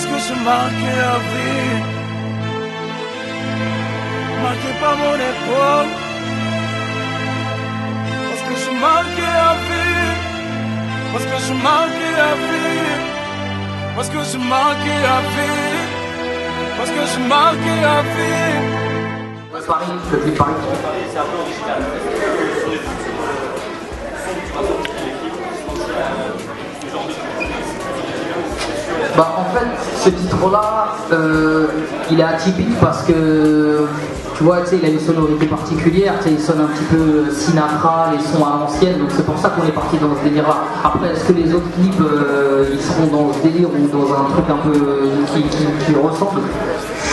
Parce que je marquais à vie, marqué par mon épaule. Parce que je marquais à vie, parce que je marquais à vie, parce que je marquais à vie, parce que je marquais à vie. Paris, le clip Paris. C'est un peu original. Bah en fait, ce titre-là, il est atypique parce que, tu vois, tu sais, il a une sonorité particulière, tu sais, il sonne un petit peu Sinatra, les sons à l'ancienne, donc c'est pour ça qu'on est parti dans ce délire-là. Après, est-ce que les autres clips, ils seront dans ce délire ou dans un truc un peu qui ressemble?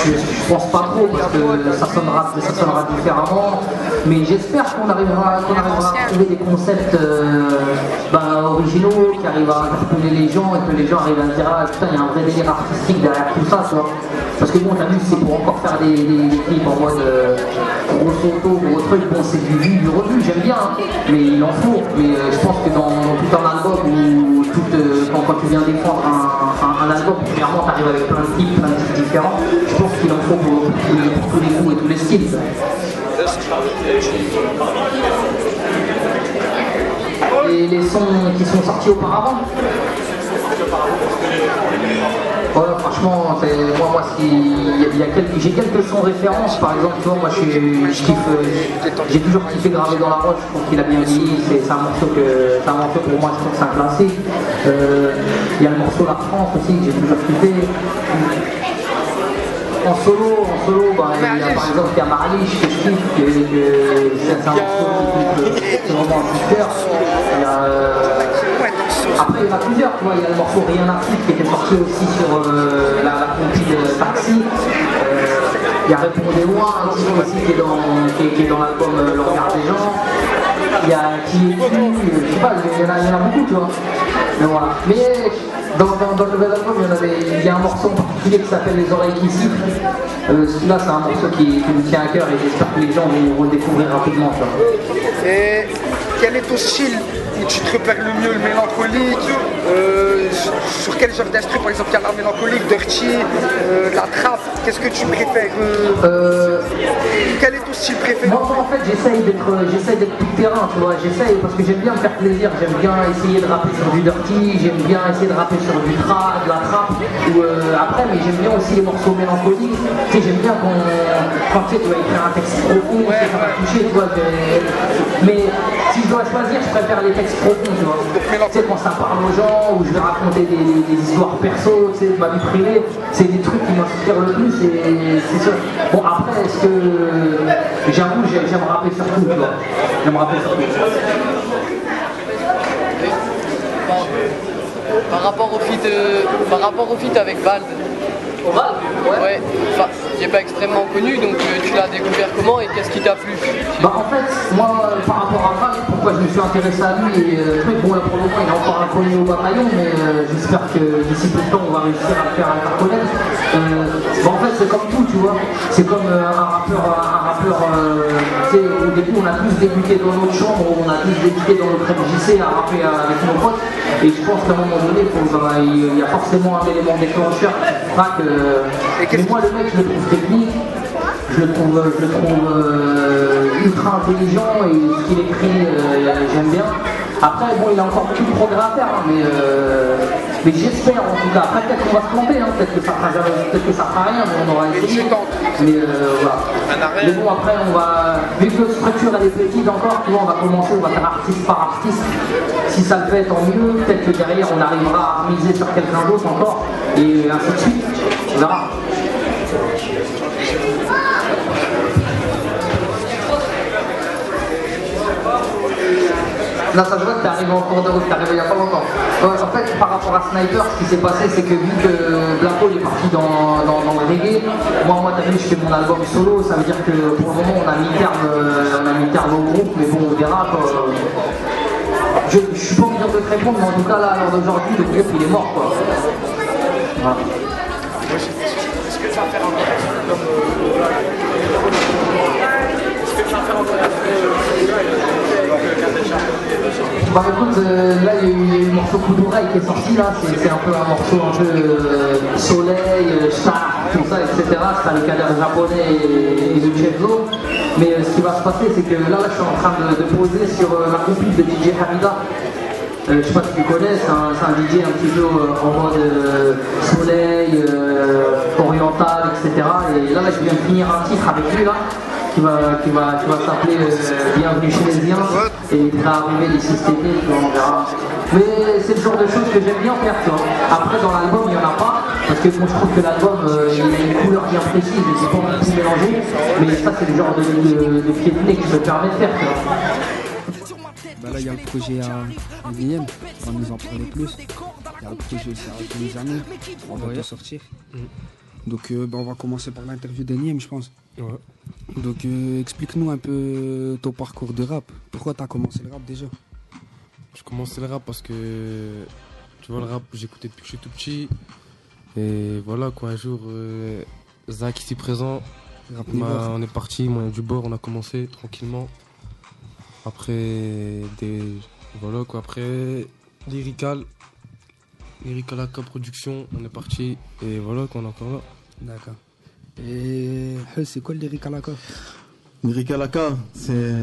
Je pense pas trop parce que ça sonnera différemment, mais j'espère qu'on arrivera à trouver des concepts originaux qui arrivent à interpeller les gens et que les gens arrivent à dire ah putain il y a un vrai délire artistique derrière tout ça, tu vois. Parce que bon, t'as vu, c'est pour encore faire des clips en mode gros auto, gros truc, bon c'est du vu, du revu, j'aime bien, hein, mais il en faut. Mais je pense que dans tout un album ou quand tu viens défendre un album, clairement t'arrives avec plein de clips différents, je pense qu'il en faut pour tous les goûts et tous les styles. Et les sons qui sont sortis auparavant, ouais, franchement, moi j'ai quelques sons références, par exemple, tu vois, moi je kiffe, j'ai toujours kiffé Gravé dans la roche, je trouve qu'il a bien vieilli, c'est un morceau pour moi, je trouve que c'est un classique. Il y a le morceau La France aussi que j'ai toujours kiffé. En solo, par exemple, il y a Marliche que je kiffe, c'est un morceau qui est vraiment un coup de cœur. Après, il y en a plusieurs, tu vois, il y a le morceau Rien à foutre qui était sorti aussi sur la compil Taxi. Il y a Répondez-moi, un titre aussi qui est dans l'album Le Regard des gens. Il y a Qui es-tu, je sais pas, il y en a beaucoup, tu vois. Mais voilà. Mais dans le nouvel album, il y a un morceau en particulier qui s'appelle Les oreilles qui sifflent. Celui-là, c'est un morceau qui me tient à cœur et j'espère que les gens vont le découvrir rapidement. Tu vois. Et quel est ton style où tu te repères le mieux, le mélancolique? Sur quel genre d'instru, par exemple, il y a la mélancolique, Dirty, la trap, qu'est-ce que tu préfères? Quel est ton style préféré? Moi en fait j'essaye d'être tout terrain, tu vois, j'essaye parce que j'aime bien me faire plaisir, j'aime bien essayer de rapper sur du dirty, j'aime bien essayer de rapper sur de la trap, ou après, mais j'aime bien aussi les morceaux mélancoliques, tu sais, j'aime bien quand tu sais, tu vas écrire un texte profond, ça va toucher, tu vois, mais si je dois choisir, je préfère les textes profonds, tu vois, tu sais, quand ça parle aux gens, où je vais raconter des histoires perso, tu sais, de ma vie privée, c'est des trucs qui m'inspirent le plus, et c'est ça. Bon après, est-ce que j'avoue, j'aime rapper sur tout, tu vois. J'aime rapper sur tout. Par rapport au feat avec Vald. Au Vald? Ouais. Enfin, il n'est pas extrêmement connu, donc tu l'as découvert comment et qu'est-ce qui t'a plu? Bah en fait, moi par rapport à Vald, pourquoi je me suis intéressé à lui, et bon là pour le moment il est encore inconnu au bataillon, mais j'espère que d'ici peu de temps on va réussir à le faire connaître. Bah en fait c'est comme tout, tu vois, c'est comme un rappeur, tu sais, au début on a tous débuté dans notre chambre, on a tous débuté dans notre MJC à rapper avec nos potes, et je pense qu'à un moment donné il y a forcément un élément déclencheur qui fera que... Mais moi le mec je le trouve technique, je le trouve ultra intelligent, et ce qu'il écrit j'aime bien. Après bon il a encore beaucoup de progrès à faire, hein, mais j'espère en tout cas. Après peut-être qu'on va se planter, hein, peut-être que ça fera rien, mais on aura essayé. Mais voilà. Mais bon après on va, vu que notre structure elle est petite encore, tu vois, on va commencer, on va faire artiste par artiste. Si ça le fait tant mieux, peut-être que derrière on arrivera à miser sur quelqu'un d'autre encore, et ainsi de suite. On verra. Là, ça se voit que t'es arrivé en cours de route, t'es arrivé il n'y a pas longtemps. En fait, par rapport à Sniper, ce qui s'est passé, c'est que vu que Blaco est parti dans le reggae, moi t'as vu, je fais mon album solo, ça veut dire que pour le moment, on a mis terme au groupe, mais bon, on verra. Je suis pas obligé de te répondre, mais en tout cas, là, à l'heure d'aujourd'hui, le groupe, il est mort, quoi. Voilà. Est-ce que tu vas faire un Bah écoute, là il y a eu le morceau Coup d'oreille qui est sorti là, c'est un peu un morceau un peu soleil, char, tout ça, etc. C'est avec un japonais et le Chenzo. Mais ce qui va se passer, c'est que là je suis en train de poser sur la compil de DJ Hamida. Je sais pas si tu connais, c'est un DJ un petit peu en mode soleil, oriental, etc. Et là je viens de finir un titre avec lui là. Qui va s'appeler Bienvenue chez les Indiens et il devrait arriver d'ici cet été, on verra. Mais c'est le genre de choses que j'aime bien faire, tu vois. Après dans l'album il n'y en a pas, parce que moi je trouve que l'album il a une couleur bien précise et c'est pas tout mélangé, mais ça c'est le genre de pied de nez que je me permets de faire, tu vois. Bah là il y a le projet à Guillaume, on va nous en parler plus. Il y a le projet aussi à les années, on va tout sortir. Donc on va commencer par l'interview d'Eniem, je pense. Ouais. Donc explique-nous un peu ton parcours de rap. Pourquoi tu as commencé le rap déjà? Je commençais le rap parce que, tu vois, le rap, j'écoutais depuis que je suis tout petit. Et voilà, quoi, un jour, Zach ici présent, on est parti, moi et du bord, on a commencé tranquillement. Après, voilà, quoi, après, Lyrical AK Production, on est parti. Et voilà, quoi, on est encore là. D'accord. Et c'est quoi le Lyrical AK? Lyrical AK, c'est...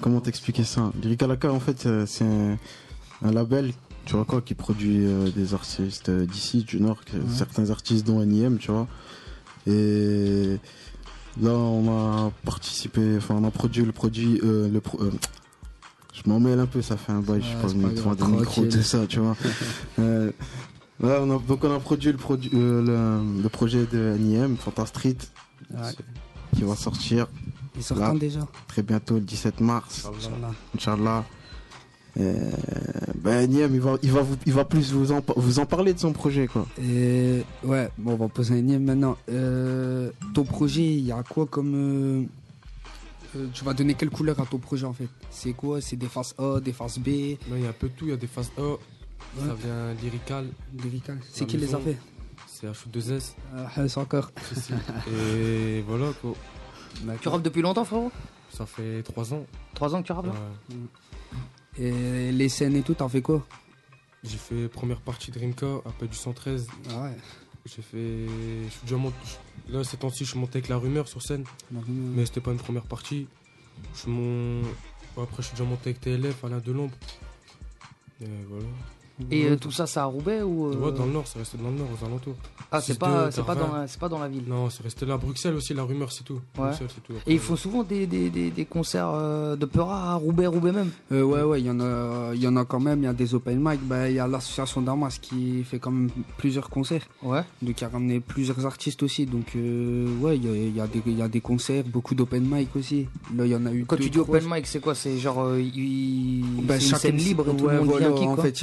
Comment t'expliquer ça? Lyrical AK, en fait, c'est un label, tu vois quoi, qui produit des artistes d'ici, du Nord, certains artistes dont N.I.M, tu vois. Et là, on a participé, enfin, on a produit je m'en mêle un peu, ça fait un bail, je sais pas, devant des micros, tout ça, tu vois. Là, on a produit le projet de N.I.M, Fanta Street, qui va sortir. Il sort quand déjà? Très bientôt, le 17 mars. Inch'Allah. N.I.M, il va plus vous en parler de son projet, quoi. Ouais, bon, on va poser N.I.M maintenant. Ton projet, il y a quoi comme... tu vas donner quelle couleur à ton projet en fait? C'est quoi? C'est des faces A, des faces B? Il y a un peu de tout, il y a des faces A. Ouais. Ça vient Lyrical. C'est qui les a fait? C'est H2S. C'est encore. Et voilà quoi. Tu rappes depuis longtemps, frérot? Ça fait 3 ans. 3 ans que tu rappes là? Et les scènes et tout, t'en fais quoi? J'ai fait première partie de Rimka, après du 113. Ah ouais. J'ai fait. Je suis déjà monté. Là, ces temps-ci, je suis monté avec La Rumeur sur scène. Mais c'était pas une première partie. Après, je suis déjà monté avec TLF, Alain Delombre. Et voilà. Et tout ça, c'est à Roubaix ou Ouais, dans le Nord, c'est resté dans le Nord, aux alentours. Ah, c'est pas dans la ville. Non, c'est resté là. Bruxelles aussi, La Rumeur, c'est tout. Ouais. Bruxelles, c'est tout. Et ils font souvent des concerts de Peura à Roubaix même. Ouais, il y en a quand même. Il y a des open mic. Il y a l'association Damas qui fait quand même plusieurs concerts. Ouais. Donc il a ramené plusieurs artistes aussi. Donc ouais, il y a des concerts, beaucoup d'open mic aussi. Là, il y en a eu. Quand tu dis open mic, c'est quoi? C'est genre c'est une scène libre et tout le monde vient qui quoi? En fait,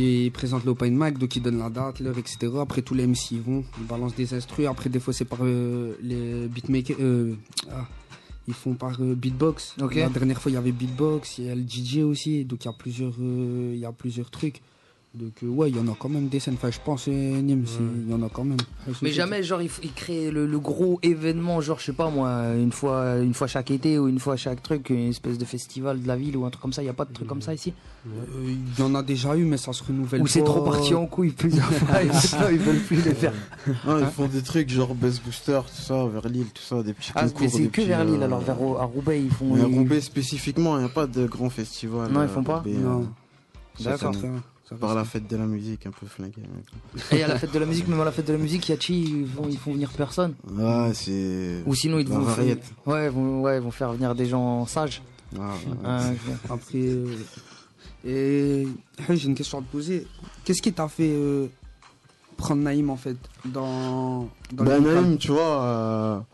il présente l'open mic, donc il donne la date, l'heure, etc. Après, tous les MC vont, ils balancent des instrus. Après, des fois, c'est par les beatmakers. Ils font par beatbox. Okay. La dernière fois, il y avait beatbox, il y a le DJ aussi. Donc, il y a plusieurs trucs. Donc, ouais, il y en a quand même des scènes. Enfin, je pense, Nîmes, il y en a quand même. Mais jamais, genre, ils créent le gros événement, genre, je sais pas moi, une fois chaque été ou une fois chaque truc, une espèce de festival de la ville ou un truc comme ça. Il n'y a pas de truc comme ça ici? Il y en a déjà eu, mais ça se renouvelle pas. Ou c'est trop parti en couille plusieurs fois et maintenant, ils veulent plus les faire. Ah, ils font des trucs genre Best Booster, tout ça, vers Lille, tout ça, des petits concours. Mais c'est que vers Lille, alors à Roubaix, ils font. Mais à Roubaix spécifiquement, il n'y a pas de grand festival. Non, ils font pas? Non. D'accord. Par la fête de la musique, un peu flingué. Et à la fête de la musique, même à la fête de la musique, Yachi, ils font venir personne. Ouais, c'est. Ou sinon, ils vont faire venir des gens sages. Après. Et j'ai une question à te poser. Qu'est-ce qui t'a fait prendre Naïm en fait dans Naïm, tu vois,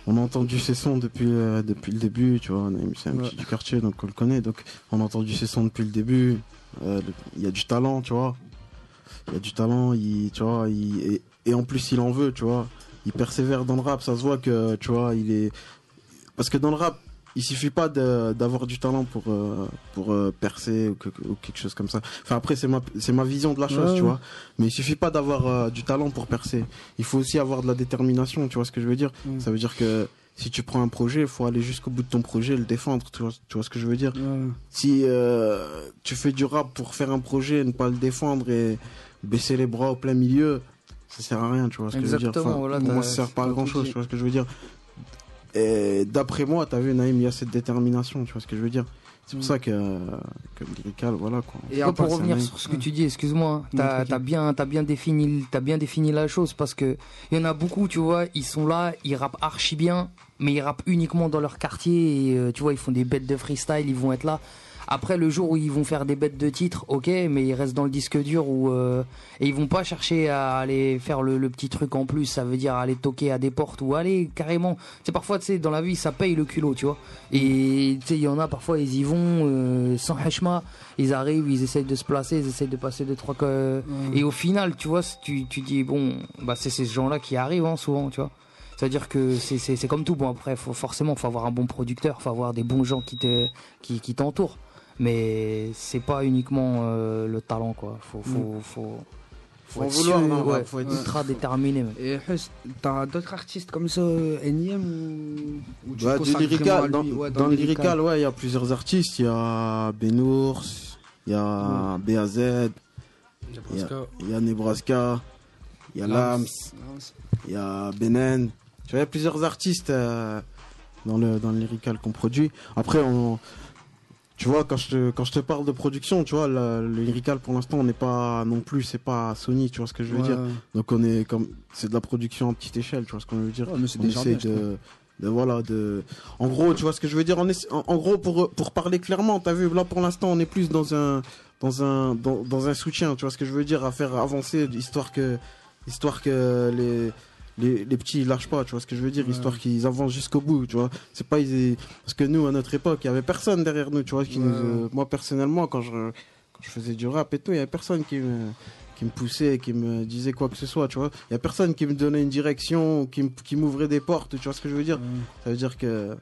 on a entendu ses sons depuis le début, tu vois. Naïm, c'est un petit du quartier, donc on le connaît. Donc on a entendu ses sons depuis le début. Il y a du talent, tu vois. Il y a du talent, tu vois, et en plus il en veut, tu vois. Il persévère dans le rap, ça se voit que, tu vois, il est. Parce que dans le rap, il suffit pas d'avoir du talent pour percer ou quelque chose comme ça. Enfin après c'est ma vision de la chose, tu vois. Mais il suffit pas d'avoir du talent pour percer. Il faut aussi avoir de la détermination, tu vois ce que je veux dire. Ça veut dire que si tu prends un projet, il faut aller jusqu'au bout de ton projet, le défendre, tu vois ce que je veux dire. Si tu fais du rap pour faire un projet, ne pas le défendre et baisser les bras au plein milieu, ça sert à rien, tu vois ce que je veux dire. Enfin, voilà, pour moi, ça sert pas à grand chose, tu vois ce que je veux dire. Et d'après moi, t'as vu, Naïm, il y a cette détermination, tu vois ce que je veux dire. C'est pour ça que Lyrical, voilà quoi. Et pour revenir sur ce que tu dis, excuse-moi, t'as bien défini la chose, parce que il y en a beaucoup, tu vois, ils sont là, ils rappent archi bien, mais ils rappent uniquement dans leur quartier et tu vois, ils font des bêtes de freestyle, ils vont être là. Après, le jour où ils vont faire des bêtes de titres, ok, mais ils restent dans le disque dur et ils vont pas chercher à aller faire le petit truc en plus, ça veut dire aller toquer à des portes ou aller carrément. C'est parfois, tu sais, dans la vie, ça paye le culot, tu vois. Et tu sais, il y en a parfois, ils y vont sans hachma, ils arrivent, ils essayent de se placer, ils essayent de passer 2-3 et au final, tu vois, tu dis bon, bah c'est ces gens-là qui arrivent hein, souvent, tu vois. C'est-à-dire que c'est comme tout. Bon, après, forcément, faut avoir un bon producteur, faut avoir des bons gens qui t'entourent. Mais c'est pas uniquement le talent, quoi. Faut être vouloir, sûr, faut être ultra déterminé. Même. Et t'as d'autres artistes comme ça, NIM ou tu dans le Lyrical, ouais, il y a plusieurs artistes. Il y a Benours, il y a BAZ, il y a Nebraska, il y a Lams, il y a Benen. Tu vois, il y a plusieurs artistes dans le Lyrical qu'on produit. Après, tu vois, quand je te parle de production, tu vois, le Lyrical pour l'instant, on n'est pas non plus, c'est pas Sony, tu vois ce que je veux dire. Donc on est c'est de la production à petite échelle, tu vois ce qu'on veut dire. Ouais, mais c'est on essaie en gros, tu vois ce que je veux dire. En gros, pour parler clairement, t'as vu, là pour l'instant, on est plus dans un soutien, tu vois ce que je veux dire, à faire avancer, histoire que les petits ils lâchent pas, tu vois ce que je veux dire, histoire qu'ils avancent jusqu'au bout, tu vois. C'est pas parce que nous à notre époque, il y avait personne derrière nous, tu vois, moi personnellement quand je faisais du rap et tout, il y avait personne qui me poussait, qui me disait quoi que ce soit, tu vois. Il y a personne qui me donnait une direction, qui m'ouvrait des portes, tu vois ce que je veux dire. Ça veut dire que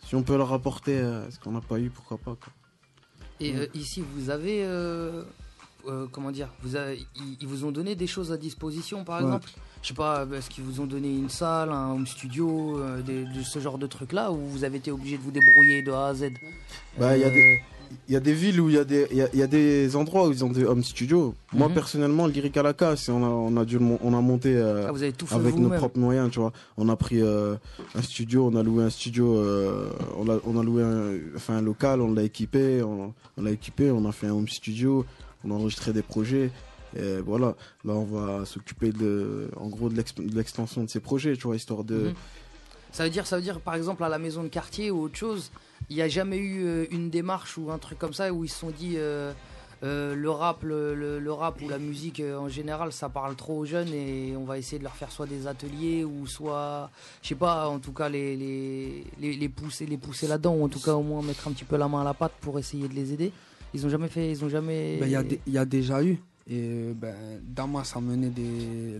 si on peut leur apporter ce qu'on n'a pas eu, pourquoi pas, quoi. Et ici vous avez comment dire, ils vous ont donné des choses à disposition, par exemple. Je sais pas, est-ce qu'ils vous ont donné une salle, un home studio, de ce genre de trucs-là, ou vous avez été obligé de vous débrouiller de A à Z? Bah, il y a des villes où il y a des endroits où ils ont des home studios. Moi, personnellement, le Lyrical Aka, on a monté vous avez tout fait avec nos propres moyens, tu vois. On a pris un studio, on a loué un studio, on a loué un local, on l'a équipé, on a fait un home studio, on a enregistré des projets. Et voilà, là on va s'occuper de l'extension de ces projets, tu vois, histoire de... Ça veut dire par exemple à la maison de quartier ou autre chose, il n'y a jamais eu une démarche ou un truc comme ça où ils se sont dit le rap ou la musique en général ça parle trop aux jeunes et on va essayer de leur faire soit des ateliers ou soit, je sais pas, en tout cas les pousser là-dedans, ou en tout cas au moins mettre un petit peu la main à la pâte pour essayer de les aider. Ils ont jamais... Il y a déjà eu. Et Damas a mené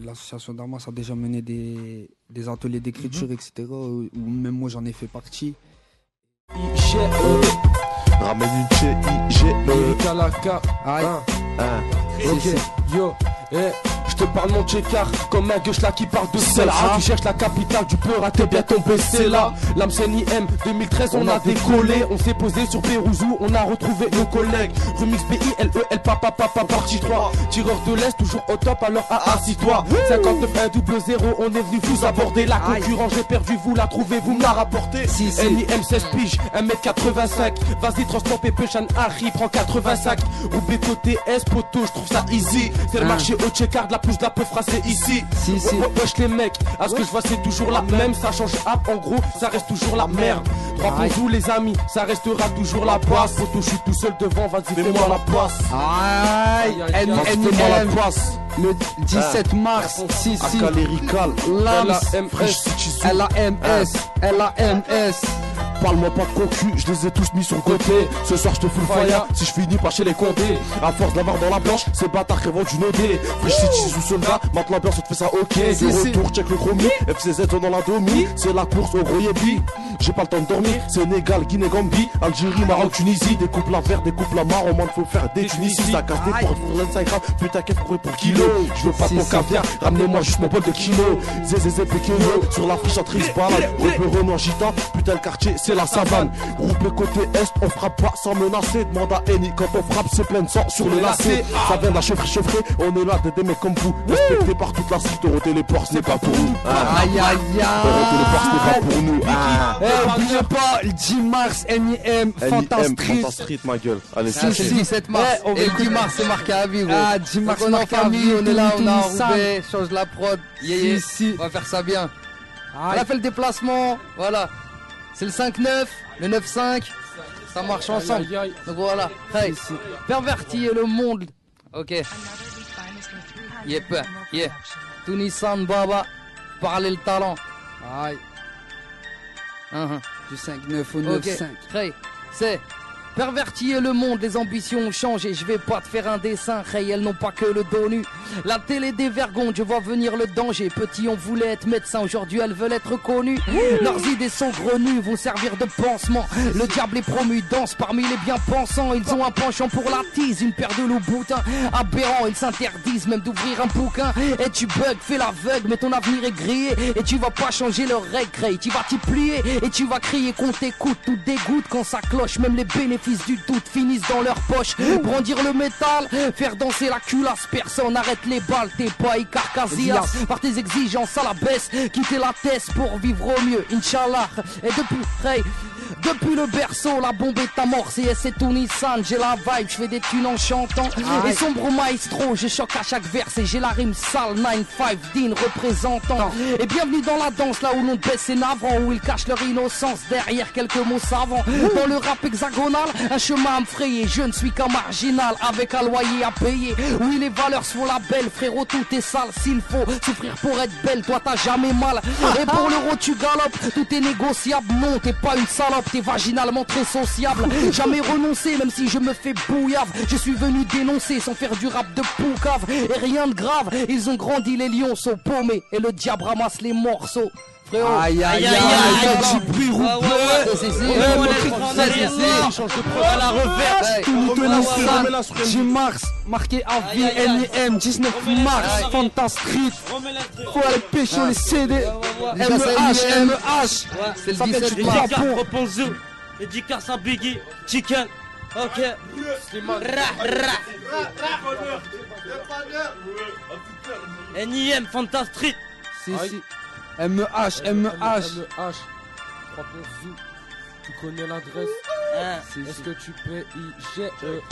l'association Damas a déjà mené des ateliers d'écriture, etc. Où même moi j'en ai fait partie. Ramène une CIGE Kalaka. Ok, yo, je te parle mon tchékar comme un gueule là qui parle de celle-là. Tu cherches la capitale, tu peux rater, bien tomber, c'est là. L'Amsen IM 2013, on a décollé. On s'est posé sur Pérouzou, on a retrouvé nos collègues. Remix BILEL, papa, partie 3. Tireur de l'Est, toujours au top, alors assis-toi. 59-1-0, on est venu vous aborder. La concurrence, j'ai perdu, vous la trouvez, vous me la rapportez. NIM 16 piges, 1m85. Vas-y, transport Pépechan, Harry, prends 85. Roubaix côté S, poteau, je trouve ça easy. C'est le marché au tchékar de la plus de la peu phrasée ici. Wesh les mecs, à ce que je vois c'est toujours la même. Ça change app, en gros, ça reste toujours la merde. 3 pour vous les amis, ça restera toujours la base. Poteau, je suis tout seul devant, vas-y fais-moi la passe. Fais-moi la passe. Le 17 mars, Lyrical, LAMS. Parle-moi pas de concu, je les ai tous mis sur le côté. Ce soir je te fous le fire, si je finis par chez les condés. À force d'avoir dans la blanche, ces bâtards qui vendent du nodé. Fresh City sous soldat, maintenant l'ambiance on te fait ça ok. De retour, check le chromie, FCZ dans la domi. C'est la course au gros yébi. j'ai pas le temps de dormir. Sénégal, Guinée, Gambie, Algérie, Maroc, Tunisie. Des couples à vert, des couples à marron, man, faut faire des Tunisie. Ça casse des portes pour 25 grammes, putain, qu'est-ce pour kilo. Je veux pas ton caviar, ramenez-moi juste mon bol de kilo. Zézézé, péqueno, sur la friche en triste balade. Repère Renault Gita, putain, le quartier, c'est la savane. Groupé côté Est, on frappe pas sans menacer. Demande à Eni, quand on frappe, c'est plein de sang sur le lacet. Ça vient d'un chevre chevreté, on est là des mecs comme vous. Respecté par toute la street, Dorothée les ports, ce n'est pas pour nous. Aïe aïe aïe. Dorothée les ports, ce n'est pas pour nous. Oubliez pas, le 10 mars, NIM, Fantastic. Street, ma gueule. Allez, c'est le 17 mars. Et le 10 mars, c'est marqué à vie, gros. Ah, 10 mars, on est en famille, on est là, on a enroulé, change la prod. On va faire ça bien. On a fait le déplacement, voilà. C'est le 5-9, le 9-5. Ça marche ensemble. Donc voilà. Hey, perverti et le monde. Ok. Yep, yeah. Tunisan Baba. Parler le talent. Aïe. Du 5-9 au 9-5. Hey, c'est. Perverti et le monde, les ambitions ont changé. Je vais pas te faire un dessin, hey, elles n'ont pas que le dos nu. La télé dévergonde, je vois venir le danger. Petit, on voulait être médecin, aujourd'hui elles veulent être connues. Leurs idées sont grenues, vont servir de pansement. Le diable est promu, danse parmi les bien pensants. Ils ont un penchant pour la tease, une paire de loups boutins. Aberrant, ils s'interdisent même d'ouvrir un bouquin. Et tu bugs, fais l'aveugle, mais ton avenir est grillé. Et tu vas pas changer leur règle, tu vas t'y plier. Et tu vas crier qu'on t'écoute, tout dégoûte quand ça cloche. Même les bénéfices du doute finissent dans leur poche. Brandir le métal, faire danser la culasse. Personne n'arrête les balles, t'es pas Icarcasias. Par tes exigences à la baisse, quitter la tête pour vivre au mieux, Inch'Allah. Et depuis le berceau, la bombe est amorcée. Et c'est tout Nissan, j'ai la vibe, je fais des thunes en chantant. Et sombre maestro, je choque à chaque verse. Et j'ai la rime sale, 9-5, Dean représentant. Et bienvenue dans la danse, là où l'on baisse ses navrants, où ils cachent leur innocence derrière quelques mots savants. Dans le rap hexagonal, un chemin à me frayer, je ne suis qu'un marginal avec un loyer à payer. Oui, les valeurs sont la belle, frérot, tout est sale. S'il faut souffrir pour être belle, toi t'as jamais mal. Et pour l'euro tu galopes, tout est négociable. Non, t'es pas une salope, t'es vaginalement très sociable. Jamais renoncé, même si je me fais bouillave. Je suis venu dénoncer sans faire du rap de poucave. Et rien de grave, ils ont grandi, les lions sont paumés. Et le diable ramasse les morceaux. Aïe aïe aïe, du bruit roubleux. À la reverse. 10 mars, marqué à vie, NIM, 19 mars, Fantastic. Faut aller pécho les CD. MEH. C'est le 17 mars. Reponzou, dédicace à Biggie, Chicken. Ok. NIM, Fantastic. Si. MEH. Tu connais l'adresse. Est-ce que tu peux IGE?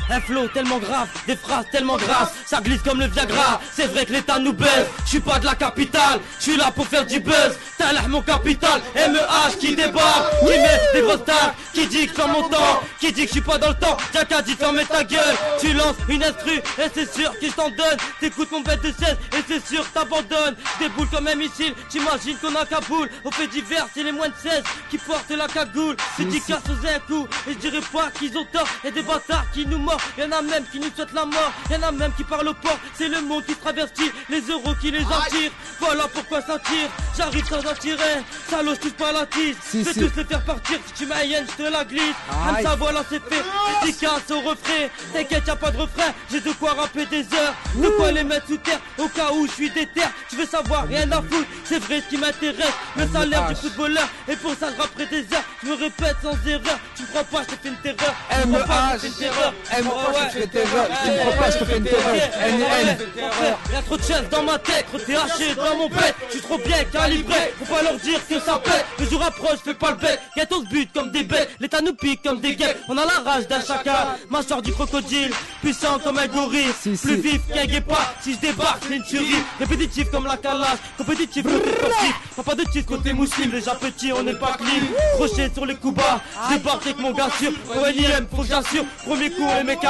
Un flow tellement grave, des phrases tellement graves, ça glisse comme le Viagra. C'est vrai que l'état nous baise, je suis pas de la capitale, je suis là pour faire du buzz. T'as l'air mon capital, MEH qui débarque, qui met des grosses tags, qui dit que je mon temps, qui dit que je suis pas dans le temps. Jacka dit ferme ta gueule, tu lances une instru et c'est sûr qu'il t'en donne. T'écoutes mon bête de 16 et c'est sûr que t'abandonnes. Déboule comme un missile, t'imagines qu'on a Kaboul. Au fait divers, c'est les moins de 16 qui portent la cagoule. Dédicace aux un coup. Et je dirais pas qu'ils ont tort, et des bâtards qui nous mordent. Y'en a même qui nous souhaitent la mort, y'en a même qui parlent au port. C'est le monde qui se travestit, les euros qui les attirent. Voilà pourquoi ça tire, j'arrive sans en tirer. Salaud, je touche pas la tisse, je vais tous les faire partir. Si tu m'aïennes, je te la glisse. Comme ça, voilà, c'est fait. Dédicace au refrain, t'inquiète, y'a pas de refrain. J'ai de quoi rapper des heures, de quoi les mettre sous terre. Au cas où je suis déter, tu veux savoir, rien à foutre. C'est vrai ce qui m'intéresse, le salaire du footballeur. Et pour ça, je rapperai des heures, je me répète sans erreur. Tu me crois pas, je te fais une terreur. MEH, je te fais une terreur. Tu me crois pas, je te fais une terreur. NN. Y'a trop de chaises dans ma tête, trop THC dans mon pet. Je suis trop bien calibré, faut pas leur dire que ça pète. Le jour approche, fais pas le bec. Y'a tous but comme des bêtes, l'état nous pique comme des guêpes. On a la rage d'un chacal, mâchoire du crocodile, puissant comme un gorille, plus vif qu'un guépard. Si je débarque, c'est une tuerie. Répétitif comme la calage, compétitif côté sportif. Pas de titre côté musulman, déjà petit, on n'est pas clean. Crochet sur les coups bas, je débarque avec mon gars sûr. Pour NIM, faut que j'assure. Premier coup, on met KO.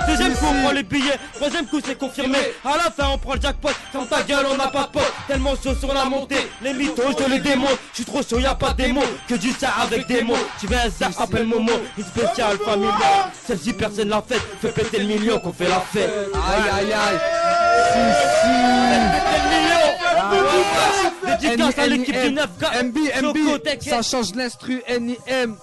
Deuxième coup, on prend les billets. Troisième coup, c'est confirmé. À la fin, on prend le jackpot. Ferme ta gueule, on n'a pas de pote. Tellement chaud sur la montée. Les mythos, je te les démonte. Je suis trop chaud, y'a pas des mots. Que du ça avec des mots. Tu veux un ça, appelle Momo. Une spéciale familiale. Celle-ci, personne l'a faite. Fais péter le million qu'on fait la fête. Aïe aïe aïe. Dédicace dédicace à l'équipe du 9K. MB, ça change l'instru, NIM.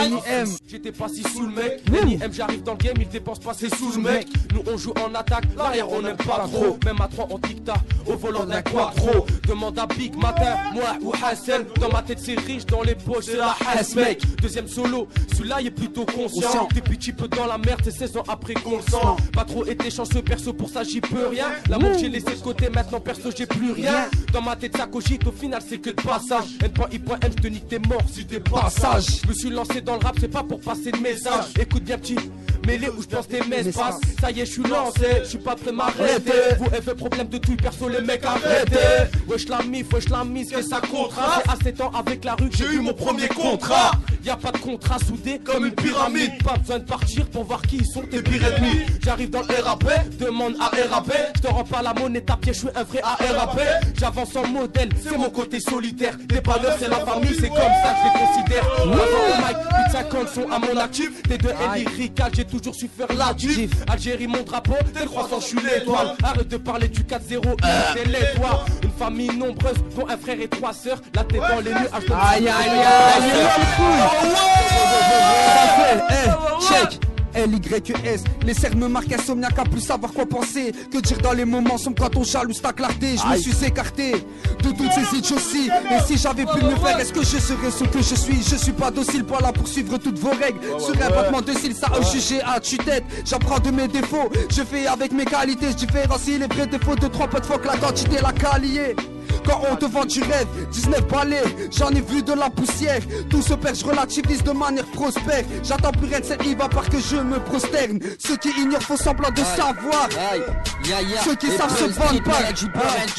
NIM. J'étais pas si sous le mec. NIM, j'arrive dans le game, il dépense pas ses sous le mec. Nous on joue en attaque, l'arrière on aime pas trop. Même à 3 on tic-tac, au volant d'un quattro. Demande à Big Matin, moi ou Hassan. Dans ma tête c'est riche, dans les poches c'est la Hass mec. Deuxième solo, celui-là il est plutôt conscient. Depuis petit peu dans la merde, c'est 16 ans après qu'on le sent. Pas trop été chanceux perso, pour ça j'y peux rien. L'amour j'ai laissé de côté, maintenant perso j'ai plus rien. Dans ma tête ça cogite, au final c'est que de passage. N.I.M, je te nique t'es mort si t'es passage. Je me suis lancé dans le rap, c'est pas pour passer de message. Écoute bien petit, mêlé où je pense tes messes passent. Ça y est, je suis lancé, je suis pas prêt de m'arrêter. Vous avez problème de tout, perso les mecs arrêtez. Wesh la mise, fais ça contrat. C'est à 7 ans avec la rue que j'ai eu mon premier contrat. Y'a pas de contrat soudé comme une pyramide. Pas besoin de partir pour voir qui sont tes pires ennemis. J'arrive dans le RAP, demande à RAP. Je te rends pas la monnaie, ta pied, je suis un vrai RAP. J'avance en modèle, c'est mon côté solitaire. Des balleurs, c'est la famille, c'est comme ça que je les considère. Avant au mic, plus de 50 sont à mon actif. Des deux lyrical, j'ai toujours su faire la diff. Algérie, mon drapeau, t'es le croissant, je suis l'étoile. Arrête de parler du 4-0, c'est l'étoile. Une famille nombreuse, dont un frère et 3 sœurs. La tête dans les nues, aïe aïe aïe. Check. LYS, les cerfs me marquent insomniaque à plus savoir quoi penser. Que dire dans les moments sombres quand on jalouse ta clarté. Je me suis écarté de toutes ces idioties. Et si j'avais pu me faire, est-ce que je serais ce que je suis? Je suis pas docile, voilà pour suivre toutes vos règles. Sur un battement de cils, ça a jugé à tue-tête. J'apprends de mes défauts, je fais avec mes qualités. Je différencie les vrais défauts de 3 potes, fuck la quantité, la qualité. Quand on te vend du rêve, 19 balais, j'en ai vu de la poussière. Tout se perd, je relativise de manière prospère. J'attends plus rien de cette Yves à part que je me prosterne. Ceux qui ignorent font semblant de savoir. Ceux qui savent se vendre pas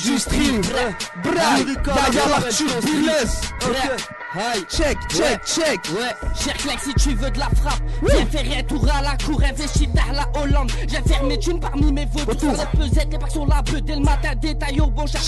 du stream. Y'a l'artiste business. Check. Ouais, cher Clec, si tu veux de la frappe, viens faire un tour à la cour, investis par la Hollande. J'ai faire mes thunes parmi mes vautours. La pesette, les packs sont là, peu dès le matin. Détail au bon char,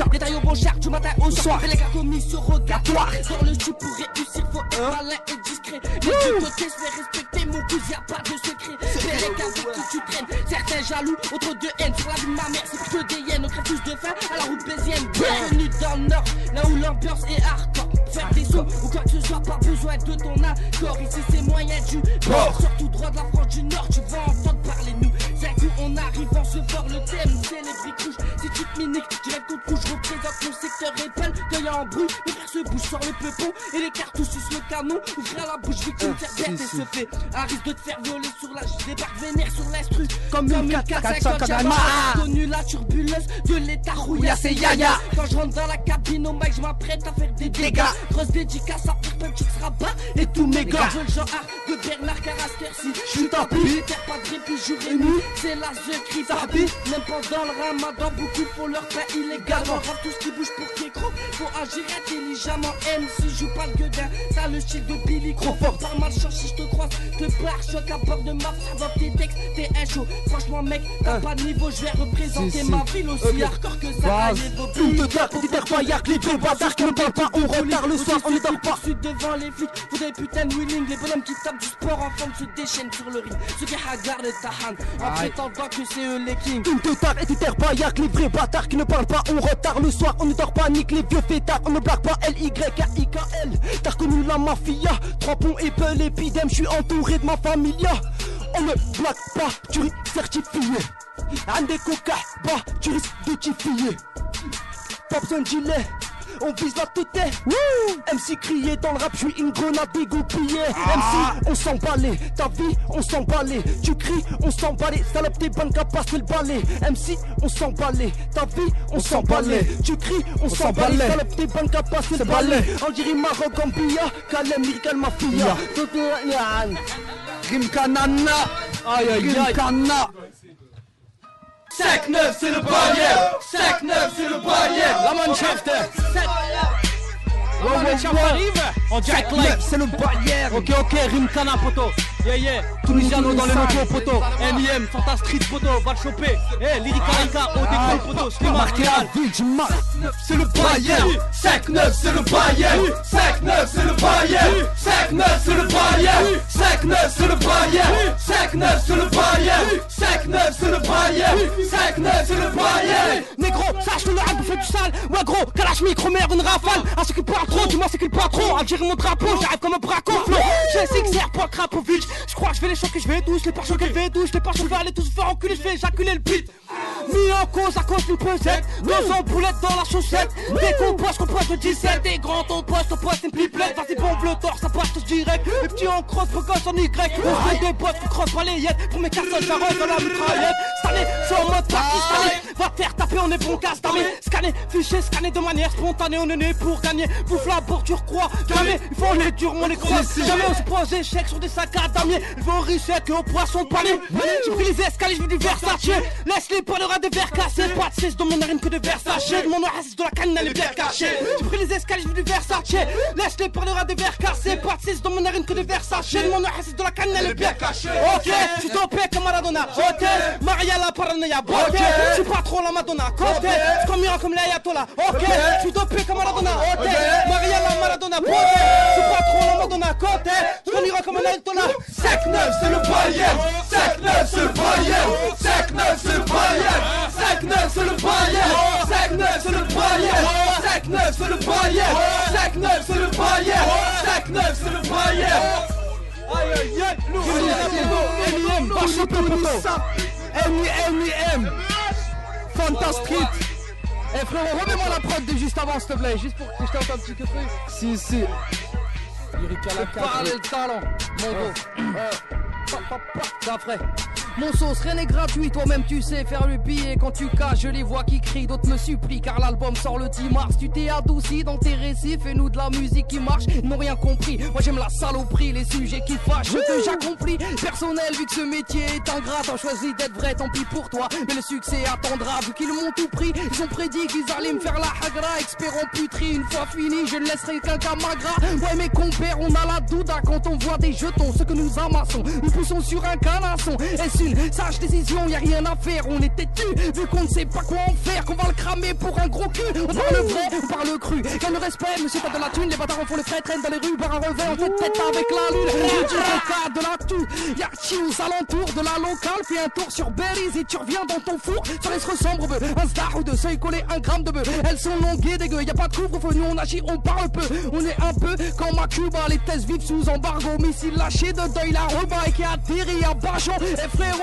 du matin au soir. Fais les gars commis sur rogatoire. Sur le jus pour réussir, faut être malin et discret. Les deux côtés, je vais respecter mon cousin, y'a pas de secret. Fais les gars avec qui tu traînes. Certains jaloux, autres de haine. Sur la vie de ma mère, c'est que des hyènes. Autre tous de faim à la route bézienne. Bienvenue dans le nord, là où l'ambiance est hardcore. Faire des sous ou quoi que ce soit, pas besoin de ton accord. Ici c'est moyen du bord. Surtout droit de la France du Nord, tu vas entendre parler nous. C'est un coup on arrive en se fort, le thème c'est les briques rouges. Si tu te miniques, direct contre couche, je représente mon secteur épelle. Quand y'a un bruit, le frère se bouge, sort le peupon et les cartouches sucent le canon. Ouvrir la bouche, victime, faire bête et se fait. Arrive de te faire violer sur la, je débarque vénère sur l'instru. Comme une 450, j'ai connu la turbuleuse de l'état rouillé, c'est yaya. Quand je rentre dans la cabine au mic, je m'apprête à faire des dégâts. Grosse dédicace à Purple, tu seras bas et tous mes gars. Je veux le genre de Bernard Carrasquer, si je suis tant pis. T'as pas de répit jour et nuit, c'est la The Cri Zabi. Même pendant le ramadan, beaucoup font leur pain illégalement. Rap tout ce qui bouge pour qu'il gros, faut agir intelligemment. MC joue pas le gueudin, t'as le style de Billy Crawford. Par malchance si je te croise, te pars choc à bord de ma frère dans tes textes, t'es un show. Franchement mec, t'as pas de niveau, je vais représenter ma ville aussi hardcore que ça. Tout de tac, t'es pas y'a que les deux bâtards qui ne parlent pas, on retard le soir, on ne dort pas. Devant les flics, faut des putains de wheeling. Les bonhommes qui tapent du sport en forme se déchaînent sur le ring. Ceux qui regardent le tahan en prétendant que c'est eux les kings. Tout de tac, et t'es pas y'a que les vrais bâtards qui ne parlent pas, on retard le soir, on ne dort pas, nique les vieux fêtards, on ne blague pas L-Y-K-I-K-L. T'as reconnu la mafia, 3 ponts et peu l'épidème, je suis entouré de ma familia. On ne blague pas, tu risques certifié. Un des coca, bah, tu risques de t'y fier. Pas besoin de gilet, on vise la tête. MC crié dans le rap, je suis une grenade dégoupillée. MC, on s'emballait, ta vie, on s'emballait. Tu cries, on s'emballait, salope t'es bonne qu'à passer le balai. MC, on s'emballait, ta vie, on s'emballait. Tu cries, on s'emballait, salope t'es bonne qu'à passer le balai. Algérie, Maroc, Gambia, Kalem, Mirical, Mafia. Rimkanana, aïe aïe aïe. 5-9 c'est le barrière. 5-9 c'est le barrière. La Mannschaft. On direct live, c'est le barrière. Ok, Rimkana poto. Yeah. Tunisiano dans les motos poto. NIM, Fanta Street poto. Va le choper. Lyrica, au décolle poto. C'est marqué à vie du mal. C'est le barrière. 5-9 c'est le barrière. 5-9 c'est le barrière. 5-9 c'est le barrière. 5-9 c'est le barrière. 5-9 c'est le barrière. 5-9 c'est le barrière. 5-9 c'est le barrière. Négro, sache que le rap fait du sale. Ouais gros, Kalash micro mère une rafale. À ceux qui parlent trop, dis-moi c'est qui le patron. Algérie mon drapeau, j'arrive comme un braco flow. J'ai SXR pour Krapovic. Je crois que je vais les choquer, je vais tous. Les pas choquer, je vais tous. Les pas choquer, je vais aller tous faire enculer, je vais éjaculer le beat. Mis en cause à cause d'une pesette. 2 ampoulettes dans la chaussette. Dès qu'on poste le 17. T'es grand, ton poste une pipelette. Vas-y bombe le torse, ça passe tous direct. Les petits en crosse, precoce en Y. On se fait des bottes, on crosse pas les yettes. Pour mes cassettes, j'arrête dans la mitraillette. Cette année, c'est en mode pakistanais. Va te faire taper, on est bon casse d'armée. Scanner, ficher, scanner de manière spontanée. On est né pour gagner. Bouffe la bordure, croix. Jamais, il faut on est dur, mon écran. Jamais on se pose échec sur des sacs à damier. Il va au richette que au poisson de panier. J'ai pris les escaliers, je veux du Versace. Laisse-les pas l'aura des verres cassés. Pas de cesse dans mon narine que de Versace. Mon oasis de la canne, elle est bien cachée. J'ai pris les escaliers, je veux du Versace. Laisse-les parlera des verres cassés. Pas de cesse dans mon narine que de Versace. Mon oasis de la canne, elle est bien cachée. Ok, tu t'en paies comme Maradona. Ok, Maria la paranoïa. Ok, je suis pas trop la Madonna. Ok, je combien comme l'ayatollah. Ok, tu t'en paies comme Maradona. Ok, Maria la Maradona. Ok, je suis pas trop la Madonna. Ok, je combien comme l'ayatollah. 5-9 c'est le Bayern. 5-9 c'est le Bayern. 5-9 c'est le Bayern. 5-9 c'est le Bayern. 5-9 c'est le Bayern. 5-9 c'est le Bayern. 5-9 c'est le Bayern. 5-9 c'est le Bayern. Aïe aïe aïe. M.I.M. Bachoto poto. M.I.M. Fanta Street. Eh frérot, remets-moi la prod de juste avant s'il te plaît. Juste pour que je t'entende un petit peu. Si. Parler le talent, mon gros. D'après. Mon sauce, rien n'est gratuit, toi-même tu sais faire le billet. Quand tu caches, je les vois qui crient, d'autres me supplient. Car l'album sort le 10 mars. Tu t'es adouci dans tes récits, fais-nous de la musique qui marche. Ils n'ont rien compris, moi j'aime la saloperie, les sujets qui fâchent. Ce que j'accomplis, personnel, vu que ce métier est ingrat. T'as choisi d'être vrai, tant pis pour toi. Mais le succès attendra, vu qu'ils m'ont tout pris. Ils ont prédit qu'ils allaient me faire la hagra. Expert en puterie, une fois fini, je ne laisserai qu'un camagra. Ouais mes compères, on a la douda quand on voit des jetons. Ce que nous amassons, nous poussons sur un canasson. Est-ce une sage décision, y a rien à faire. On est têtu, vu qu'on ne sait pas quoi en faire. Qu'on va le cramer pour un gros cul. On parle vrai, on parle cru. Quel le respect, monsieur t'as de la thune. Les bâtards en font le frais, traînent dans les rues. Par un revers, on fait tête avec la lune. Je dis au de la toux. Y'a qui aux alentours de la locale. Fais un tour sur Belize et tu reviens dans ton four. Ça laisse ressemble bœuf. Un star ou deux seuils collés, 1 gramme de bœuf. Elles sont longues et dégueu. Y'a pas de couvre-feu, nous on agit, on parle peu. On est un peu comme à Cuba. Les tests vivent sous embargo. Missile lâché de deuil, la rebaille qui atterrit à Bajon. Et frérot,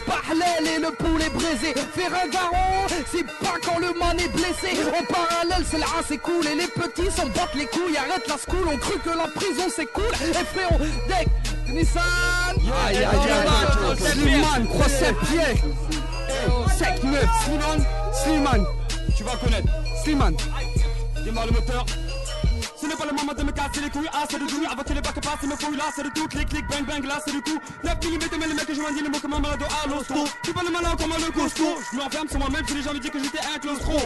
Pahlel et le poulet braisé. Faire un garon, c'est pas quand le man est blessé. En parallèle, c'est la race c'est cool. Et les petits s'en battent les couilles. Arrête la school, on cru que la prison c'est cool. Et frérot, deck, Nissan. Aïe aïe aïe, Slimane, Croissep, Pierre. 5-9, Slimane. Tu vas connaître. Slimane. Démarre le moteur. Ce n'est pas le moment de me casser les couilles, ah c'est le douille, avant que les bacs passent, me fouillent là, c'est le tout, clic, clic, bang, bang, là c'est le coup. 9 mm, mais les mecs, je m'en dis les mots comme un malade à l'hosto. Tu pas le malin comme le costaud, je m'enferme sur moi-même, si les gens me disent que j'étais un claustro.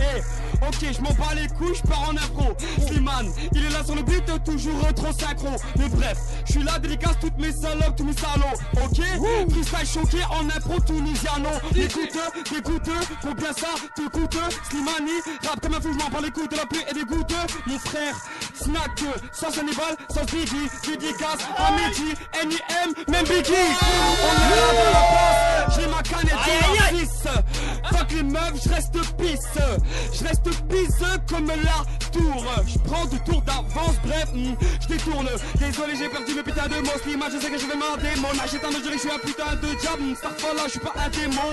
Eh, ok, je m'en bats les couilles, je pars en impro. Slimane, il est là sur le but, toujours trop synchro. Mais bref, je suis là, dédicace toutes mes salopes, tous mes salauds. Ok, freestyle choqué en impro tunisiano. Dégoûteux, combien ça te coûte? Slimani, rap comme un fou, je m'en bats les couilles de la pluie et des gouttes. Mon frère, snack, sans Hannibal, sans Biggie, dédicace à Mehdi, N.I.M, même Biggie. On est là dans la place, j'ai ma canette dans la fils. Fuck les meufs, je reste pisse comme la tour. Je prends du tour d'avance, bref, je détourne. Désolé, j'ai perdu mes putains de mots. Slimane, je sais que je vais m'en démon. Achète un je suis un putain de diable. Starfall là, je suis pas un démon.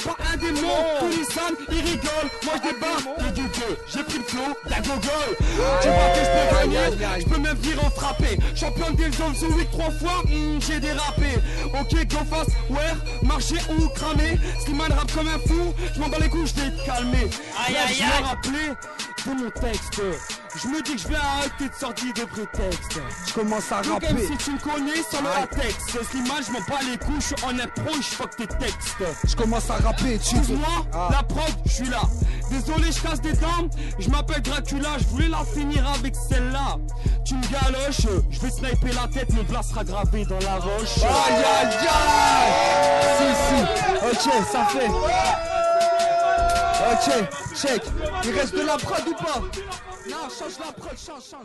Pas un démon, tous les Nissan, ils rigolent. Moi je débarque, du feu, j'ai pris le flow, la gogole. Tu vois que je peux gagner, je peux même venir en frapper. Champion des zones sous 8 3 fois, j'ai dérapé. Ok, go fast, ouais, marcher ou cramer. Slimane rappe comme un fou, je m'en bats les couilles, je vais te calmer. Aïe aïe aïe. Je me rappelais de mon texte. Je me dis que je vais arrêter de sortir de prétexte. Je commence à rapper. Même si tu me connais sans le texte. Slimane, je m'en bats les couilles, je suis en impro, je fuck tes textes. Je commence à rapper, tu moi, la preuve, je suis là. Désolé, je casse des dents, je m'appelle Dracula, je voulais la finir avec celle-là. Tu me galoches, je vais sniper la tête, mon plat sera gravé dans la roche. Aïe aïe aïe. Si, ok, ça fait. Ok, check. Il reste de la prod ou pas? Non, change la prod, change.